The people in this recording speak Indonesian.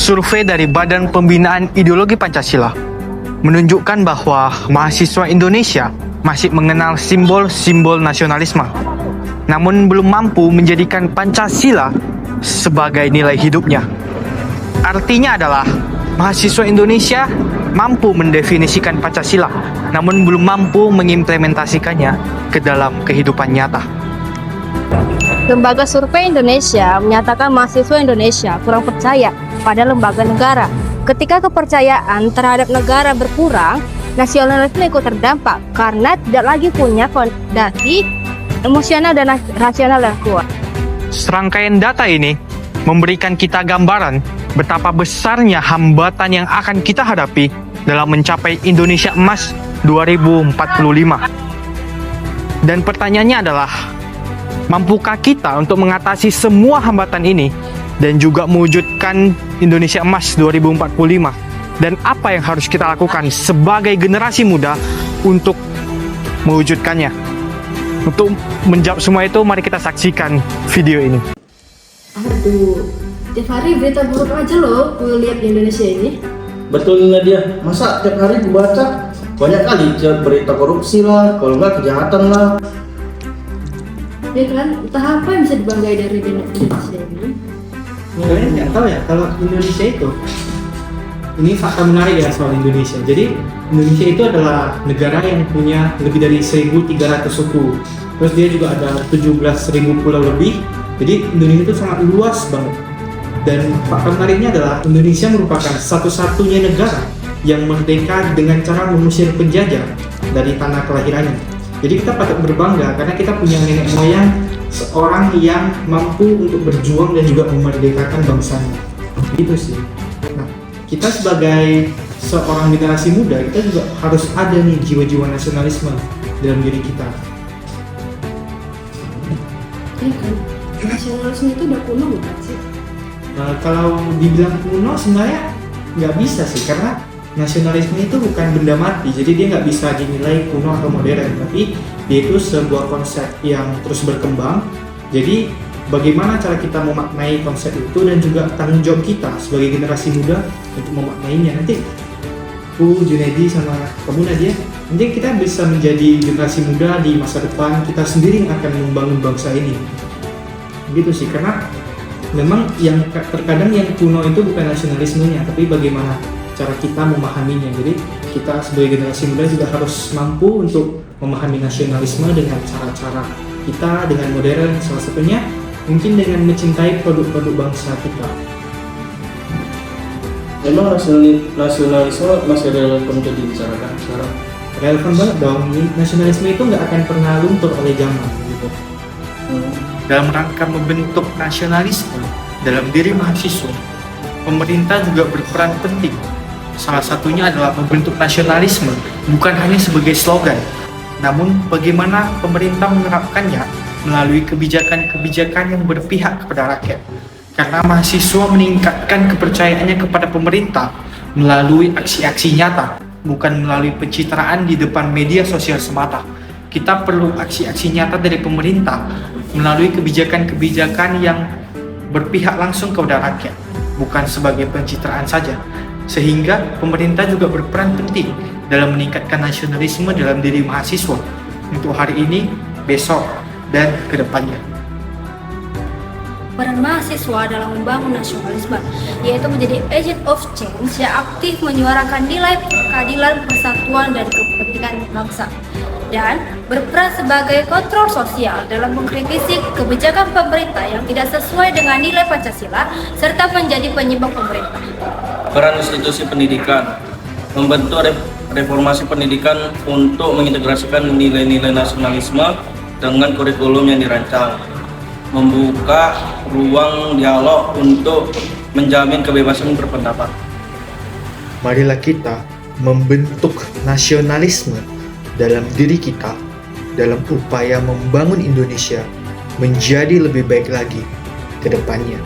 Survei dari Badan Pembinaan Ideologi Pancasila menunjukkan bahwa mahasiswa Indonesia masih mengenal simbol-simbol nasionalisme, namun belum mampu menjadikan Pancasila sebagai nilai hidupnya. Artinya adalah mahasiswa Indonesia mampu mendefinisikan Pancasila, namun belum mampu mengimplementasikannya ke dalam kehidupan nyata. Lembaga Survei Indonesia menyatakan mahasiswa Indonesia kurang percaya pada lembaga negara. Ketika kepercayaan terhadap negara berkurang, nasionalisme ikut terdampak karena tidak lagi punya fondasi emosional dan rasional yang kuat. Serangkaian data ini memberikan kita gambaran betapa besarnya hambatan yang akan kita hadapi dalam mencapai Indonesia Emas 2045. Dan pertanyaannya adalah, mampukah kita untuk mengatasi semua hambatan ini dan juga mewujudkan Indonesia Emas 2045? Dan apa yang harus kita lakukan sebagai generasi muda untuk mewujudkannya? Untuk menjawab semua itu, mari kita saksikan video ini. Aduh, tiap hari berita buruk aja loh gue lihat di Indonesia ini. Betul Nadia, masa tiap hari gue baca banyak kali berita korupsi lah, kalau nggak kejahatan lah. Ya kan, entah apa yang bisa dibanggai dari Indonesia ini. Kalian nggak tahu ya kalau Indonesia itu, ini fakta menarik ya soal Indonesia. Jadi Indonesia itu adalah negara yang punya lebih dari 1.300 suku. Terus dia juga ada 17.000 pulau lebih. Jadi Indonesia itu sangat luas banget. Dan fakta menariknya adalah Indonesia merupakan satu-satunya negara yang merdeka dengan cara mengusir penjajah dari tanah kelahirannya. Jadi kita patut berbangga karena kita punya nenek moyang seorang yang mampu untuk berjuang dan juga memerdekakan bangsanya. Gitu sih. Nah, kita sebagai seorang generasi muda, kita juga harus ada nih jiwa-jiwa nasionalisme dalam diri kita. Iya kan, nasionalisme itu udah kuno bukan sih? Kalau dibilang kuno sebenarnya nggak bisa sih, karena nasionalisme itu bukan benda mati, jadi dia nggak bisa dinilai kuno atau modern, tapi dia itu sebuah konsep yang terus berkembang. Jadi bagaimana cara kita memaknai konsep itu dan juga tanggung jawab kita sebagai generasi muda untuk memaknainya. Nanti aku, Junedi, sama kamu Nadia, nanti kita bisa menjadi generasi muda di masa depan, kita sendiri yang akan membangun bangsa ini. Gitu sih, karena memang yang terkadang yang kuno itu bukan nasionalismenya, tapi bagaimana cara kita memahaminya. Jadi kita sebagai generasi muda juga harus mampu untuk memahami nasionalisme dengan cara-cara kita, dengan modern, salah satunya mungkin dengan mencintai produk-produk bangsa kita. Memang nasionalisme masih relevan untuk dibicarakan sekarang? Relevan banget dong. Nasionalisme itu nggak akan pernah luntur oleh zaman gitu. Dalam rangka membentuk nasionalisme dalam diri mahasiswa, pemerintah juga berperan penting. Salah satunya adalah membentuk nasionalisme bukan hanya sebagai slogan, namun bagaimana pemerintah menerapkannya melalui kebijakan-kebijakan yang berpihak kepada rakyat. Karena mahasiswa meningkatkan kepercayaannya kepada pemerintah melalui aksi-aksi nyata, bukan melalui pencitraan di depan media sosial semata. Kita perlu aksi-aksi nyata dari pemerintah melalui kebijakan-kebijakan yang berpihak langsung kepada rakyat, bukan sebagai pencitraan saja. Sehingga pemerintah juga berperan penting dalam meningkatkan nasionalisme dalam diri mahasiswa untuk hari ini, besok, dan ke depannya. Peran mahasiswa dalam membangun nasionalisme, yaitu menjadi agent of change yang aktif menyuarakan nilai keadilan, persatuan, dan kepentingan bangsa, dan berperan sebagai kontrol sosial dalam mengkritisi kebijakan pemerintah yang tidak sesuai dengan nilai Pancasila, serta menjadi penyimbang pemerintah. Peran institusi pendidikan membentuk reformasi pendidikan untuk mengintegrasikan nilai-nilai nasionalisme dengan kurikulum yang dirancang, membuka ruang dialog untuk menjamin kebebasan berpendapat. Marilah kita membentuk nasionalisme dalam diri kita dalam upaya membangun Indonesia menjadi lebih baik lagi ke depannya.